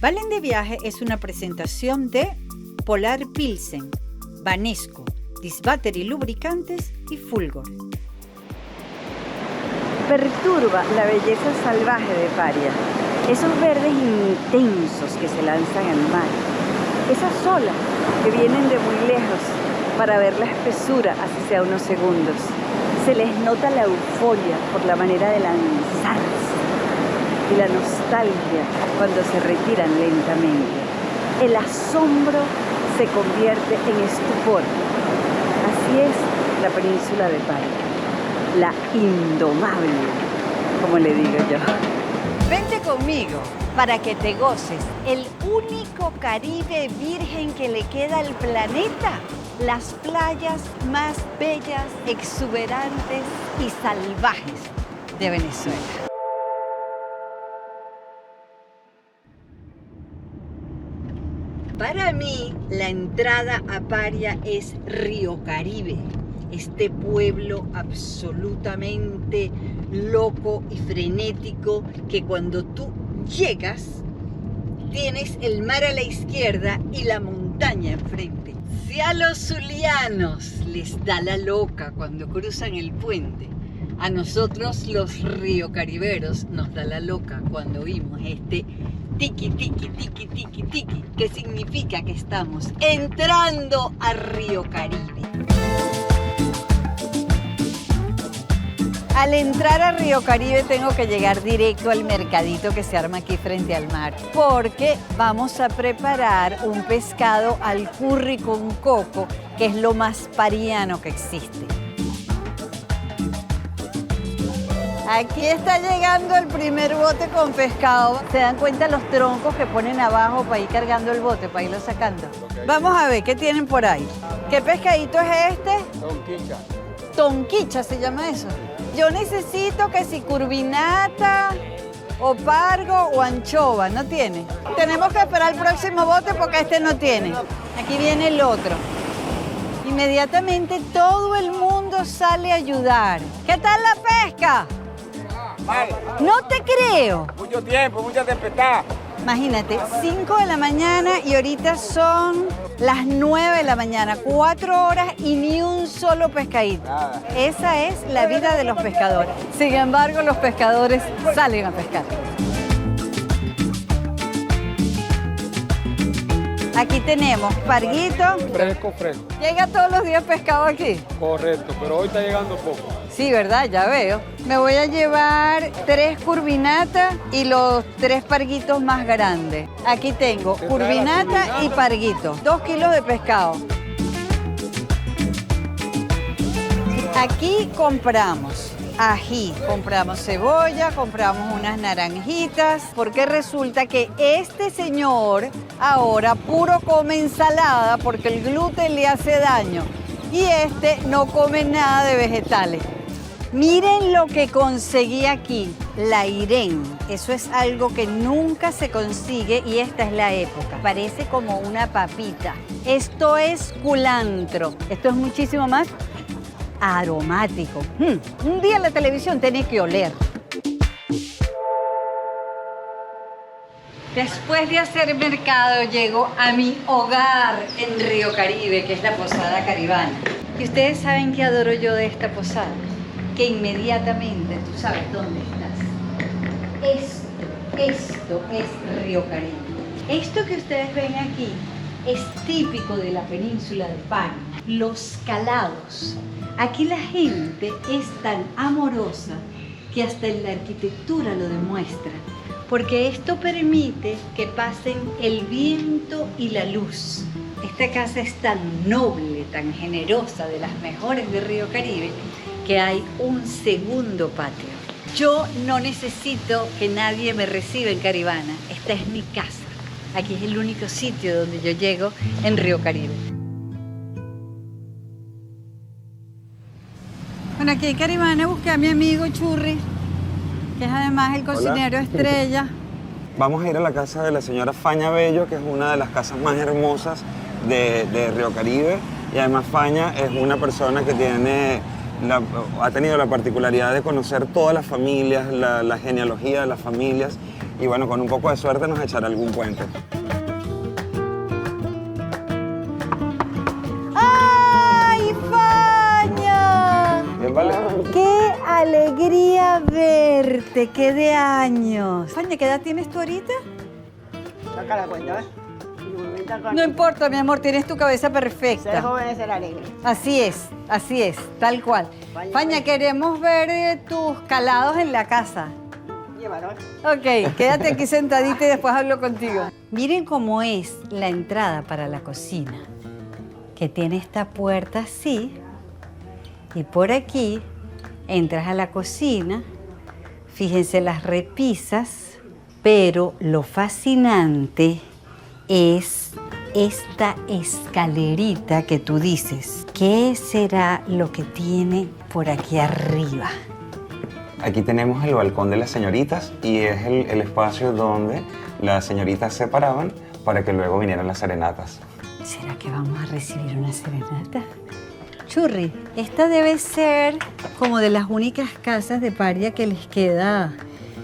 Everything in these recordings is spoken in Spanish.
Valen de Viaje es una presentación de Polar Pilsen, Banesco, Disbattery Lubricantes y Fulgor. Perturba la belleza salvaje de Paria, esos verdes intensos que se lanzan al mar, esas olas que vienen de muy lejos para ver la espesura así sea unos segundos. Se les nota la euforia por la manera de lanzarse y la nostalgia cuando se retiran lentamente. El asombro se convierte en estupor. Así es la península de Paria, la indomable, como le digo yo. Vente conmigo para que te goces el único Caribe virgen que le queda al planeta. Las playas más bellas, exuberantes y salvajes de Venezuela. Para mí, la entrada a Paria es Río Caribe, este pueblo absolutamente loco y frenético que cuando tú llegas, tienes el mar a la izquierda y la montaña enfrente. Si a los zulianos les da la loca cuando cruzan el puente, a nosotros los riocariberos nos da la loca cuando oímos este tiki, tiki, tiki, tiki, tiki, que significa que estamos entrando a Río Caribe. Al entrar a Río Caribe tengo que llegar directo al mercadito que se arma aquí frente al mar, porque vamos a preparar un pescado al curry con coco, que es lo más pariano que existe. Aquí está llegando el primer bote con pescado. ¿Se dan cuenta los troncos que ponen abajo para ir cargando el bote, para irlo sacando? Okay. Vamos a ver qué tienen por ahí. ¿Qué pescadito es este? Tonquicha. Tonquicha se llama eso. Yo necesito que si curvinata, o pargo o anchova, ¿no tiene? Tenemos que esperar el próximo bote porque este no tiene. Aquí viene el otro. Inmediatamente todo el mundo sale a ayudar. ¿Qué tal la pesca? Mal. No te creo. Mucho tiempo, mucha tempestad. Imagínate, 5 de la mañana y ahorita son las 9 de la mañana, 4 horas y ni un solo pescadito. Nada. Esa es la vida de los pescadores. Sin embargo, los pescadores salen a pescar. Aquí tenemos parguito. Fresco, fresco. ¿Llega todos los días pescado aquí? Correcto, pero hoy está llegando poco. Sí, ¿verdad? Ya veo. Me voy a llevar 3 curvinatas y los 3 parguitos más grandes. Aquí tengo curvinata y parguito. 2 kilos de pescado. Aquí compramos ají, compramos cebolla, compramos unas naranjitas, porque resulta que este señor ahora puro come ensalada porque el gluten le hace daño y este no come nada de vegetales. Miren lo que conseguí aquí, la Irene. Eso es algo que nunca se consigue y esta es la época. Parece como una papita. Esto es culantro. Esto es muchísimo más aromático. Un día en la televisión tenés que oler. Después de hacer mercado, llego a mi hogar en Río Caribe, que es la Posada Caribana. Y ustedes saben que adoro yo de esta posada, que inmediatamente tú sabes dónde estás. Esto es Río Caribe. Esto que ustedes ven aquí es típico de la península de Paria, los calados. Aquí la gente es tan amorosa que hasta en la arquitectura lo demuestra, porque esto permite que pasen el viento y la luz. Esta casa es tan noble, tan generosa, de las mejores de Río Caribe, que hay un segundo patio. Yo no necesito que nadie me reciba en Caribana. Esta es mi casa. Aquí es el único sitio donde yo llego en Río Caribe. Bueno, aquí en Caribana busqué a mi amigo Churri, que es además el cocinero estrella. Vamos a ir a la casa de la señora Faña Bello, que es una de las casas más hermosas de Río Caribe. Y además Faña es una persona que ha tenido la particularidad de conocer todas las familias, la genealogía de las familias. y bueno, con un poco de suerte nos echará algún cuento. ¡Ay, Faña! Bien, vale. ¡Qué alegría verte! ¡Qué de años! Faña, ¿qué edad tienes tú ahorita? Saca la cuenta, ¿ves? No importa, mi amor, tienes tu cabeza Ser perfecta. joven es ser alegre. Así es, tal cual. Faña, queremos ver tus calados en la casa. Llévalo. Ok, quédate aquí sentadita y después hablo contigo. Miren cómo es la entrada para la cocina, que tiene esta puerta así, y por aquí entras a la cocina, fíjense las repisas, pero lo fascinante es esta escalerita que tú dices. ¿Qué será lo que tiene por aquí arriba? Aquí tenemos el balcón de las señoritas y es el espacio donde las señoritas se paraban para que luego vinieran las serenatas. ¿Será que vamos a recibir una serenata? Churri, esta debe ser como de las únicas casas de Paria que les queda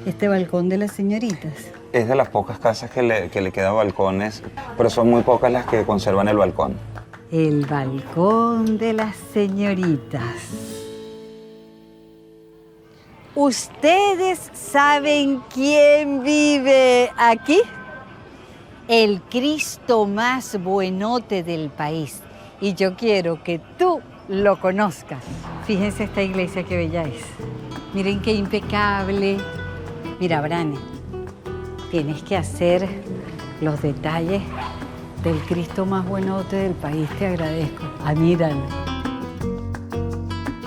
este balcón de las señoritas. Es de las pocas casas que le quedan balcones, pero son muy pocas las que conservan el balcón. El balcón de las señoritas. ¿Ustedes saben quién vive aquí? El Cristo más buenote del país. Y yo quiero que tú lo conozcas. Fíjense esta iglesia, qué bella es. Miren qué impecable. Mira, Brane, tienes que hacer los detalles del Cristo más buenote del país. Te agradezco. Míralo.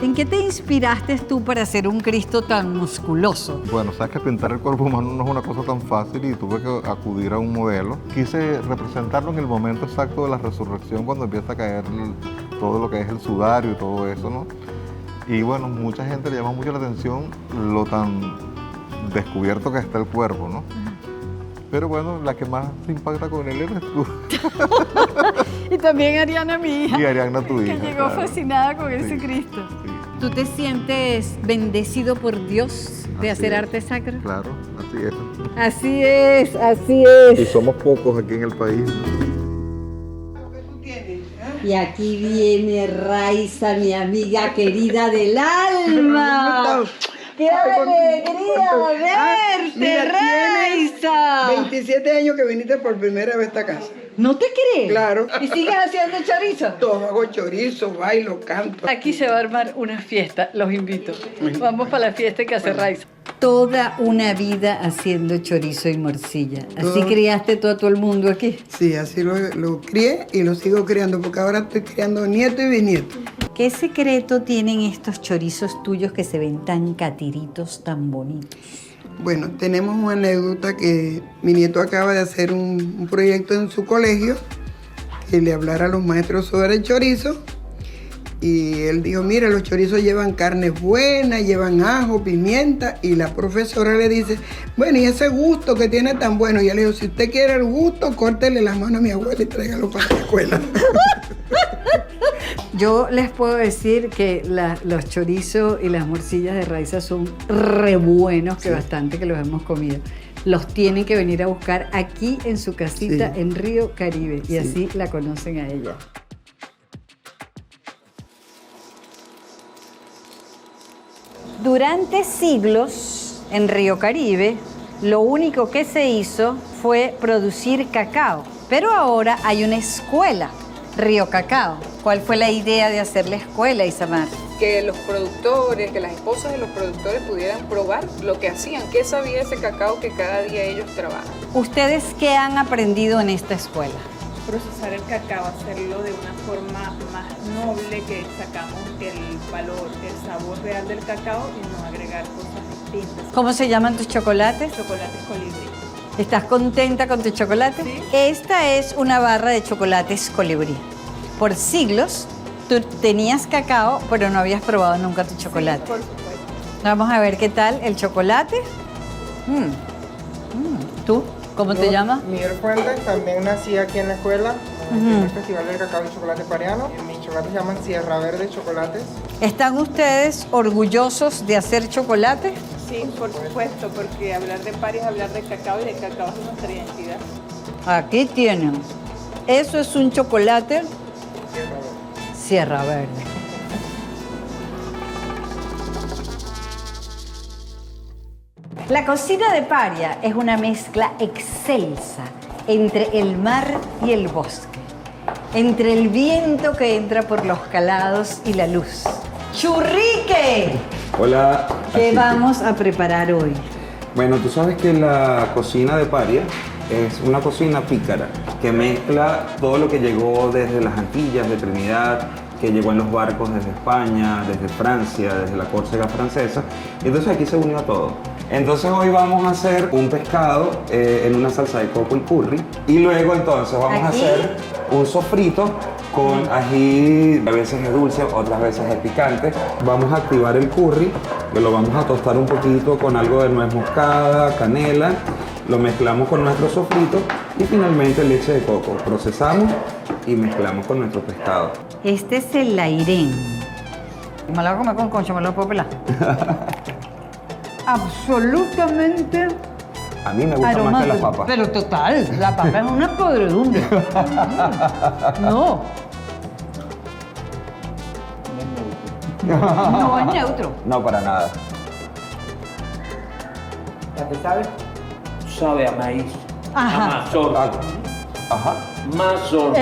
¿En qué te inspiraste tú para hacer un Cristo tan musculoso? Bueno, sabes que pintar el cuerpo humano no es una cosa tan fácil y tuve que acudir a un modelo. Quise representarlo en el momento exacto de la resurrección, cuando empieza a caer todo lo que es el sudario y todo eso, ¿no? Y bueno, mucha gente le llama mucho la atención lo tan descubierto que está el cuerpo, ¿no? Pero bueno, la que más se impacta con él eres tú. Y también Ariana, mi hija. Y Ariana, tu hija. Que llegó claro. fascinada con Sí, ese Cristo. sí. ¿Tú te sientes bendecido por Dios de Así hacer es. arte sacro? Claro, así es. Así es, así Y es. somos pocos aquí en el país. Y aquí viene Raiza, mi amiga querida del alma. ¡Qué alegría verte, Mira, Raiza! 27 años que viniste por primera vez a esta casa. ¿No te crees? Claro. ¿Y sigues haciendo chorizo? Todo, hago chorizo, bailo, canto. Aquí se va a armar una fiesta, los invito. Vamos para la fiesta que hace Raiza. Toda una vida haciendo chorizo y morcilla. ¿Así Todo. criaste tú a todo el mundo aquí? Sí, así lo crié y lo sigo criando porque ahora estoy criando nieto y bisnieto. ¿Qué secreto tienen estos chorizos tuyos que se ven tan catiritos, tan bonitos? Bueno, tenemos una anécdota que mi nieto acaba de hacer un proyecto en su colegio que le hablara a los maestros sobre el chorizo. Y él dijo, mira, los chorizos llevan carnes buenas, llevan ajo, pimienta. Y la profesora le dice, bueno, ¿y ese gusto que tiene tan bueno? Y él le dijo, si usted quiere el gusto, córtele la mano a mi abuela y tráigalo para la escuela. Yo les puedo decir que los chorizos y las morcillas de Raiza son re buenos, que bastante que los hemos comido. Los tienen que venir a buscar aquí en su casita Sí. en Río Caribe y Sí. así la conocen a ella. Durante siglos en Río Caribe, lo único que se hizo fue producir cacao. Pero ahora hay una escuela, Río Cacao. ¿Cuál fue la idea de hacer la escuela, Isamar? Que los productores, que las esposas de los productores pudieran probar lo que hacían, qué sabía ese cacao que cada día ellos trabajan. ¿Ustedes qué han aprendido en esta escuela? Procesar el cacao, hacerlo de una forma más noble, que sacamos el valor, el sabor real del cacao y no agregar cosas distintas. ¿Cómo se llaman tus chocolates? Chocolates colibrí. ¿Estás contenta con tu chocolate? Sí. Esta es una barra de chocolates colibrí. Por siglos tú tenías cacao, pero no habías probado nunca tu chocolate. Por supuesto. Vamos a ver qué tal el chocolate. ¿Tú? ¿Cómo te llamas? Miguel Fuentes, también nací aquí en la escuela, en el Festival del Cacao y Chocolate Pariano. Mis chocolates se llaman Sierra Verde Chocolates. ¿Están ustedes orgullosos de hacer chocolate? Sí, por supuesto, porque hablar de Paria es hablar de cacao y de cacao es nuestra identidad. Aquí tienen. Eso es un chocolate Sierra Verde. La cocina de Paria es una mezcla excelsa entre el mar y el bosque, entre el viento que entra por los calados y la luz. ¡Churrique! Hola. ¿Qué vamos a preparar hoy? Bueno, tú sabes que la cocina de Paria es una cocina pícara que mezcla todo lo que llegó desde las Antillas de Trinidad, que llegó en los barcos desde España, desde Francia, desde la Córcega francesa. Entonces aquí se unió a todo. Entonces hoy vamos a hacer un pescado en una salsa de coco y curry. Y luego entonces vamos a hacer un sofrito con ají, a veces es dulce, otras veces es picante. Vamos a activar el curry, que lo vamos a tostar un poquito con algo de nuez moscada, canela. Lo mezclamos con nuestro sofrito y finalmente leche de coco. Procesamos y mezclamos con nuestro pescado. Este es el lairén. Me lo voy a comer con concha, me lo puedo pelar. Absolutamente A mí me gusta más que la papa. Pero total, la papa es una podredumbre. No. No es neutro. No, para nada. ¿Ya te sabes? Sabe a maíz. Ajá. A mazorca. Ajá. Mazorca.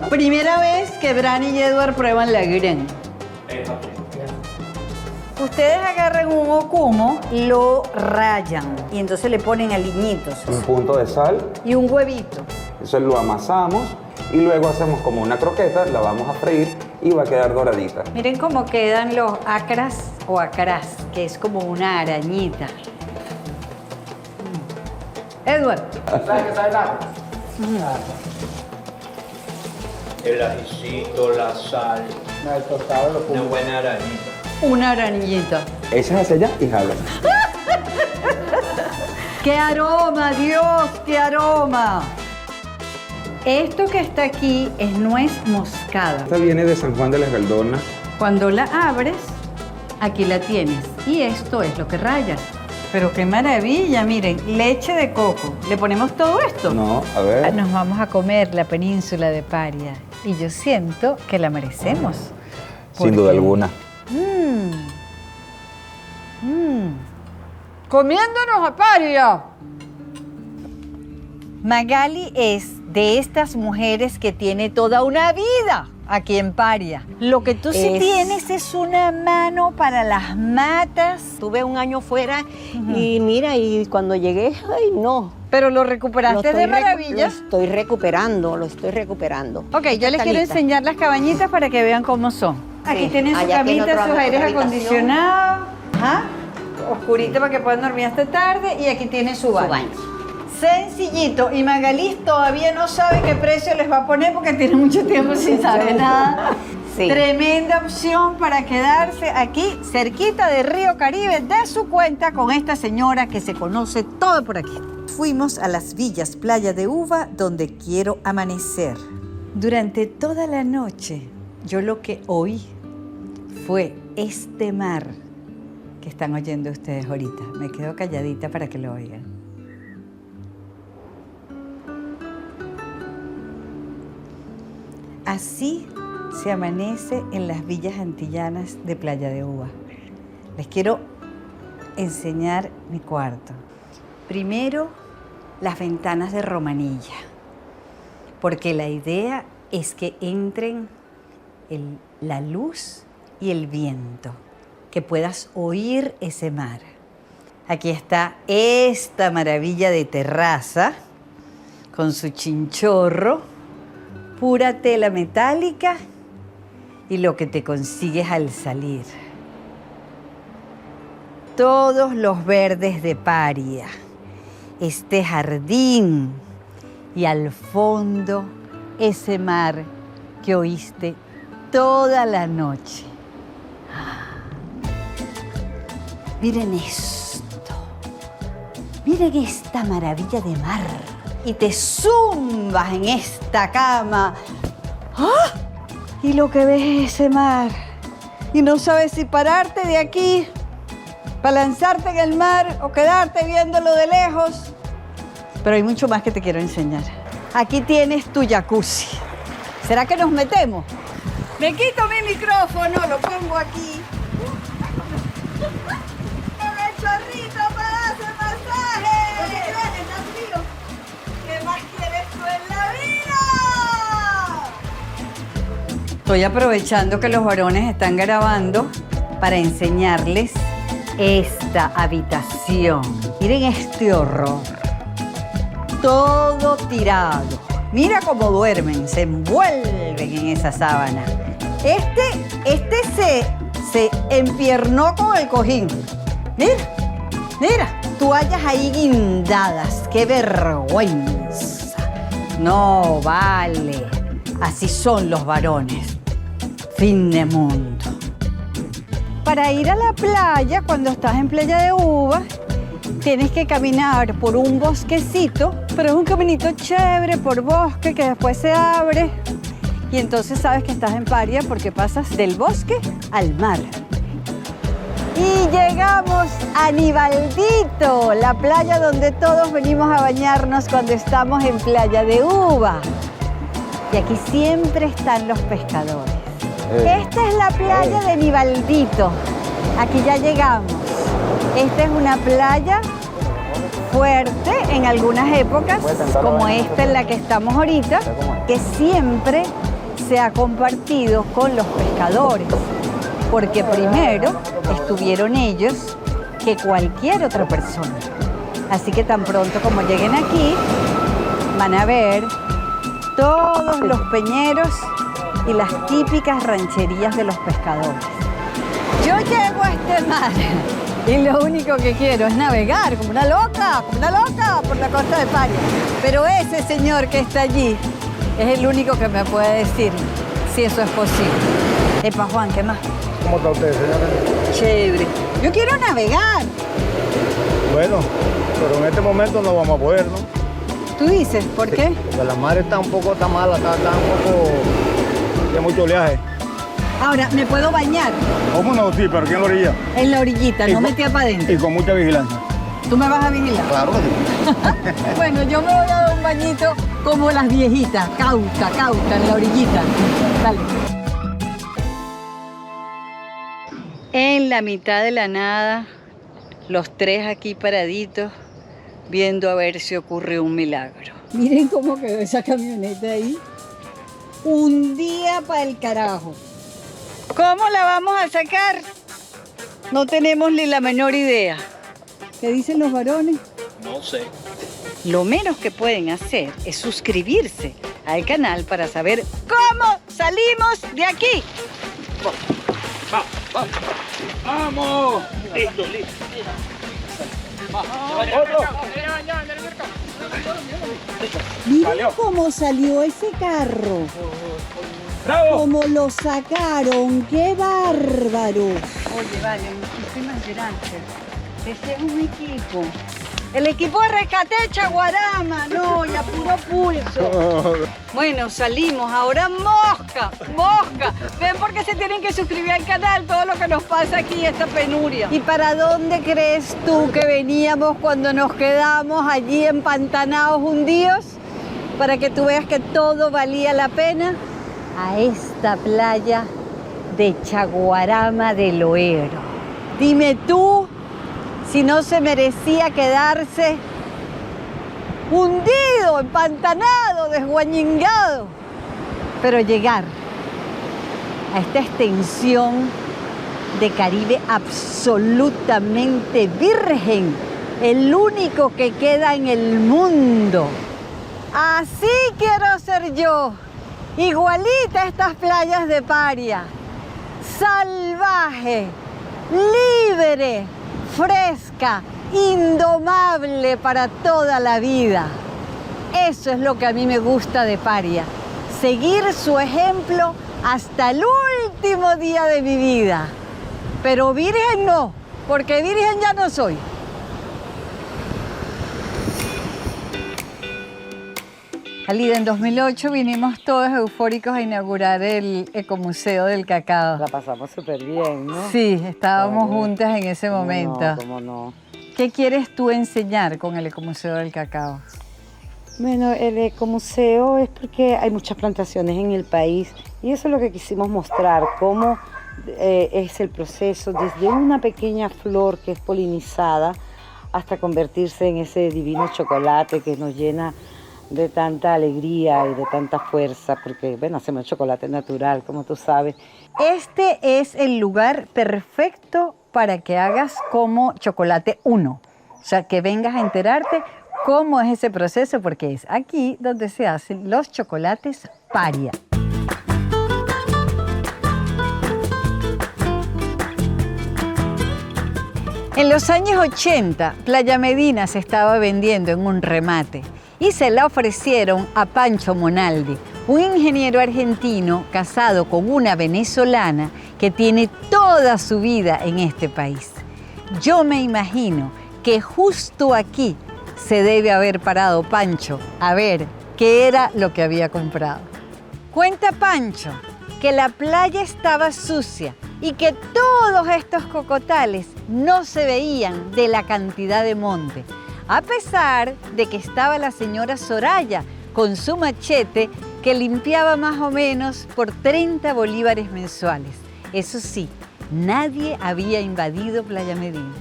Primera vez que Brani y Edward prueban la Gren. Ustedes agarran un okumo, lo rayan y entonces le ponen aliñitos Un punto de sal. y un huevito. Eso lo amasamos y luego hacemos como una croqueta, la vamos a freír y va a quedar doradita. Miren cómo quedan los acras o acrás, que es como una arañita. Edward. ¿Sabes qué sabe nada? El ajicito, la sal. No, el tostado lo Una pongo. buena arañita. Una arañita. Echas hacia allá y jalas. ¡Qué aroma, Dios! ¡Qué aroma! Esto que está aquí es nuez moscada. Esta viene de San Juan de las Galdonas. Cuando la abres, aquí la tienes. Y esto es lo que rayas. Pero qué maravilla, miren, leche de coco. ¿Le ponemos todo esto? No, a ver. Nos vamos a comer la península de Paria. Y yo siento que la merecemos. Sin duda alguna. Comiéndonos a Paria. Magali es de estas mujeres que tiene toda una vida aquí en Paria. Lo que tú sí tienes es una mano para las matas. Tuve un año fuera y mira, y cuando llegué, ay no. Pero lo recuperaste de maravilla. Lo estoy recuperando. Ok, yo les quiero enseñar las cabañitas para que vean cómo son. Aquí tienen su camita, sus aires acondicionados. Ajá. Oscurita para que puedan dormir hasta tarde. Y aquí tienen su baño. Sencillito. Y Magalí todavía no sabe qué precio les va a poner porque tiene mucho tiempo sin saber nada. Sí. Tremenda opción para quedarse aquí, cerquita de Río Caribe, de su cuenta, con esta señora que se conoce todo por aquí. Fuimos a las villas Playa de Uva, donde quiero amanecer. Durante toda la noche, yo lo que oí fue este mar que están oyendo ustedes ahorita. Me quedo calladita para que lo oigan. Así se amanece en las villas antillanas de Playa de Uva. Les quiero enseñar mi cuarto. Primero, las ventanas de romanilla, porque la idea es que entren la luz y el viento, que puedas oír ese mar. Aquí está esta maravilla de terraza con su chinchorro, pura tela metálica y lo que te consigues al salir. Todos los verdes de Paria, este jardín y al fondo ese mar que oíste toda la noche. Miren esto, miren esta maravilla de mar y te zumbas en esta cama. ¡Ah! Y lo que ves es ese mar y no sabes si pararte de aquí para lanzarte en el mar o quedarte viéndolo de lejos. Pero hay mucho más que te quiero enseñar. Aquí tienes tu jacuzzi. ¿Será que nos metemos? Me quito mi micrófono, lo pongo aquí. ¡El chorrito para hacer masaje! ¿Estás frío? ¿Qué más quieres tú en la vida? Estoy aprovechando que los varones están grabando para enseñarles esta habitación. Miren este horror. Todo tirado. Mira cómo duermen, se envuelven en esa sábana. Este se empiernó con el cojín. Mira, toallas ahí guindadas. ¡Qué vergüenza! No vale. Así son los varones. Fin de mundo. Para ir a la playa, cuando estás en Playa de Uva, tienes que caminar por un bosquecito, pero es un caminito chévere por bosque que después se abre y entonces sabes que estás en Paria porque pasas del bosque al mar. Y llegamos a Nivaldito, la playa donde todos venimos a bañarnos cuando estamos en Playa de Uva. Y aquí siempre están los pescadores. Esta es la playa de Nivaldito. Aquí ya llegamos. Esta es una playa fuerte en algunas épocas, como esta en la que estamos ahorita, que siempre se ha compartido con los pescadores, porque primero estuvieron ellos que cualquier otra persona. Así que tan pronto como lleguen aquí, van a ver todos los peñeros y las típicas rancherías de los pescadores. Yo llego a este mar y lo único que quiero es navegar como una loca por la costa de Paria. Pero ese señor que está allí es el único que me puede decir si eso es posible. Epa, Juan, ¿qué más? ¿Cómo está usted, señora? Chévere. Yo quiero navegar. Bueno, pero en este momento no vamos a poder, ¿no? ¿Tú dices? ¿Por qué? Porque la mar está un poco mala, está un poco de mucho oleaje. Ahora, ¿me puedo bañar? ¿Cómo no? Sí, pero aquí en la orilla. En la orillita, no metida para adentro. Y con mucha vigilancia. ¿Tú me vas a vigilar? Claro que sí. Bueno, yo me voy a dar un bañito como las viejitas, cauta, en la orillita. Dale. En la mitad de la nada, los tres aquí paraditos, viendo a ver si ocurre un milagro. Miren cómo quedó esa camioneta ahí. Un día para el carajo. ¿Cómo la vamos a sacar? No tenemos ni la menor idea. ¿Qué dicen los varones? No sé. Lo menos que pueden hacer es suscribirse al canal para saber cómo salimos de aquí. ¡Vamos! Listo. Miren cómo salió ese carro. ¡Bravo! Cómo lo sacaron. ¡Qué bárbaro! Oye, vale, muchísimas gracias. Este es un equipo. El equipo de rescate de Chaguarama, no, y a puro pulso. Bueno, salimos, ahora mosca. ¿Ven por qué se tienen que suscribir al canal? Todo lo que nos pasa aquí, esta penuria. ¿Y para dónde crees tú que veníamos cuando nos quedamos allí empantanados hundidos? Para que tú veas que todo valía la pena. A esta playa de Chaguarama de Loero. Dime tú si no se merecía quedarse hundido, empantanado, desguañingado. Pero llegar a esta extensión de Caribe absolutamente virgen, el único que queda en el mundo. Así quiero ser yo, igualita a estas playas de Paria, salvaje, libre, fresca, indomable para toda la vida. Eso es lo que a mí me gusta de Paria, seguir su ejemplo hasta el último día de mi vida. Pero virgen no, porque virgen ya no soy. Alida, en 2008 vinimos todos eufóricos a inaugurar el Ecomuseo del Cacao. La pasamos súper bien, ¿no? Sí, estábamos juntas en ese momento. No, cómo no. ¿Qué quieres tú enseñar con el Ecomuseo del Cacao? Bueno, el ecomuseo es porque hay muchas plantaciones en el país y eso es lo que quisimos mostrar, cómo es el proceso desde una pequeña flor que es polinizada hasta convertirse en ese divino chocolate que nos llena de tanta alegría y de tanta fuerza, porque bueno, hacemos chocolate natural, como tú sabes. Este es el lugar perfecto para que hagas como Chocolate 1, o sea, que vengas a enterarte cómo es ese proceso, porque es aquí donde se hacen los chocolates Paria. En los años 80, Playa Medina se estaba vendiendo en un remate y se la ofrecieron a Pancho Monaldi, un ingeniero argentino casado con una venezolana que tiene toda su vida en este país. Yo me imagino que justo aquí se debe haber parado Pancho a ver qué era lo que había comprado. Cuenta Pancho que la playa estaba sucia y que todos estos cocotales no se veían de la cantidad de monte, a pesar de que estaba la señora Soraya con su machete que limpiaba más o menos por 30 bolívares mensuales. Eso sí, nadie había invadido Playa Medina.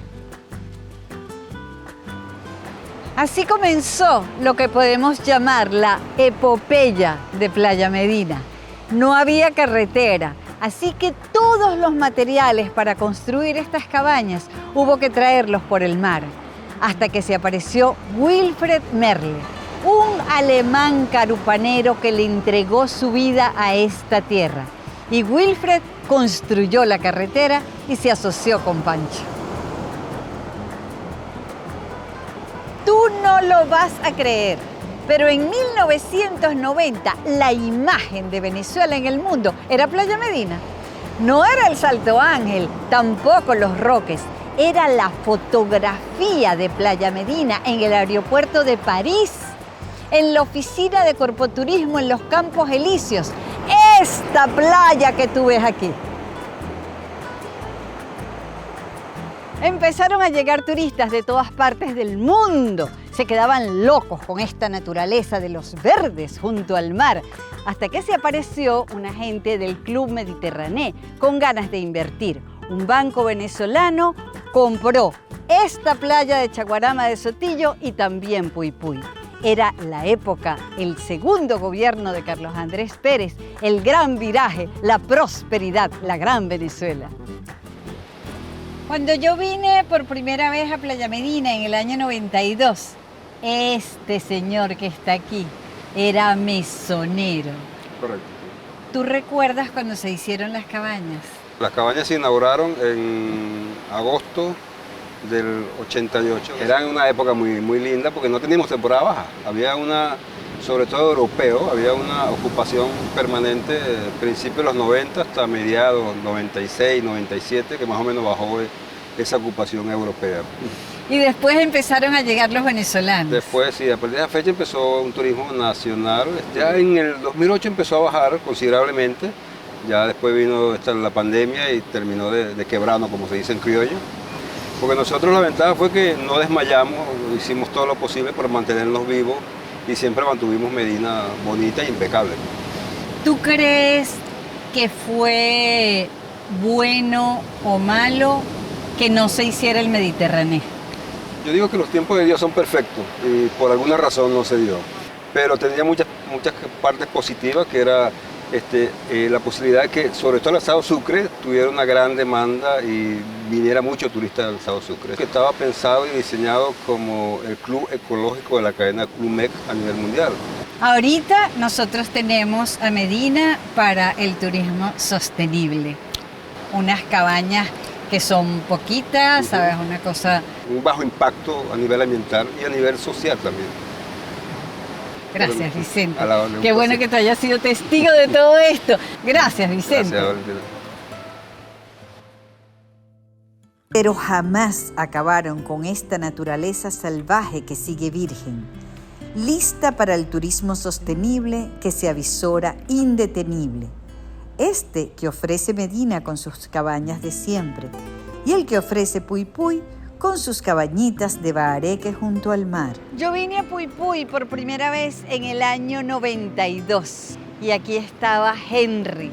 Así comenzó lo que podemos llamar la epopeya de Playa Medina. No había carretera, así que todos los materiales para construir estas cabañas hubo que traerlos por el mar, hasta que se apareció Wilfred Merle, un alemán carupanero que le entregó su vida a esta tierra. Y Wilfred construyó la carretera y se asoció con Pancho. Tú no lo vas a creer, pero en 1990 la imagen de Venezuela en el mundo era Playa Medina. No era el Salto Ángel, tampoco Los Roques, era la fotografía de Playa Medina en el aeropuerto de París, en la oficina de Corpoturismo en los Campos Elíseos, esta playa que tú ves aquí. Empezaron a llegar turistas de todas partes del mundo. Se quedaban locos con esta naturaleza de los verdes junto al mar, hasta que se apareció una gente del Club Mediterráneo con ganas de invertir. Un banco venezolano compró esta playa de Chaguarama de Sotillo y también Puy Puy. Era la época, el segundo gobierno de Carlos Andrés Pérez, el gran viraje, la prosperidad, la gran Venezuela. Cuando yo vine por primera vez a Playa Medina en el año 92, este señor que está aquí era mesonero. Correcto. ¿Tú recuerdas cuando se hicieron las cabañas? Las cabañas se inauguraron en agosto del 88. Era una época muy linda porque no teníamos temporada baja. Había una, sobre todo europeo, había una ocupación permanente a principios de los 90 hasta mediados 96, 97, que más o menos bajó esa ocupación europea. Y después empezaron a llegar los venezolanos. Después, sí, a partir de esa fecha empezó un turismo nacional. Ya en el 2008 empezó a bajar considerablemente. Ya después vino la pandemia y terminó de quebrarnos, como se dice en criollo. Porque nosotros la ventaja fue que no desmayamos, hicimos todo lo posible para mantenernos vivos y siempre mantuvimos Medina bonita e impecable. ¿Tú crees que fue bueno o malo que no se hiciera el Mediterráneo? Yo digo que los tiempos de Dios son perfectos y por alguna razón no se dio. Pero tenía muchas partes positivas, que era la posibilidad de que, sobre todo el estado Sucre, tuviera una gran demanda y viniera mucho turista al estado Sucre. Que estaba pensado y diseñado como el club ecológico de la cadena Club Med a nivel mundial. Ahorita nosotros tenemos a Medina para el turismo sostenible. Unas cabañas que son poquitas, ¿sabes? Una cosa... Un bajo impacto a nivel ambiental y a nivel social también. Gracias, Vicente. Qué bueno que tú hayas sido testigo de todo esto. Gracias, Vicente. Gracias, Valentina. Pero jamás acabaron con esta naturaleza salvaje que sigue virgen. lista para el turismo sostenible que se avisora indetenible. Este que ofrece Medina con sus cabañas de siempre y el que ofrece Puy Puy con sus cabañitas de bahareque junto al mar. Yo vine a Puy Puy por primera vez en el año 92 y aquí estaba Henry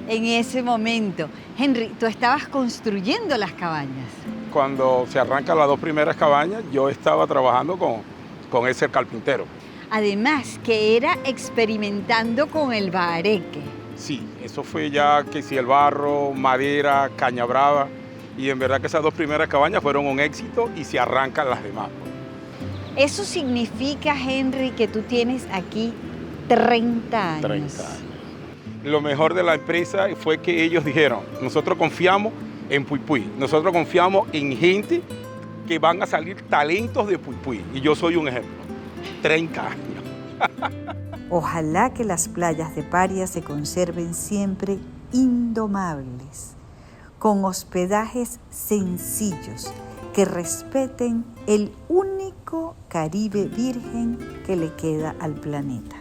en ese momento. Henry, tú estabas construyendo las cabañas. Cuando se arrancan las 2 primeras cabañas, yo estaba trabajando con ese carpintero. Además, que era experimentando con el bahareque. Sí, eso fue ya que si el barro, madera, caña brava, y en verdad que esas 2 primeras cabañas fueron un éxito y se arrancan las demás. Eso significa, Henry, que tú tienes aquí 30 años. 30 años. Lo mejor de la empresa fue que ellos dijeron, nosotros confiamos en Puy Puy, nosotros confiamos en gente que van a salir talentos de Puy Puy, y yo soy un ejemplo. 30 años. Ojalá que las playas de Paria se conserven siempre indomables, con hospedajes sencillos que respeten el único Caribe virgen que le queda al planeta.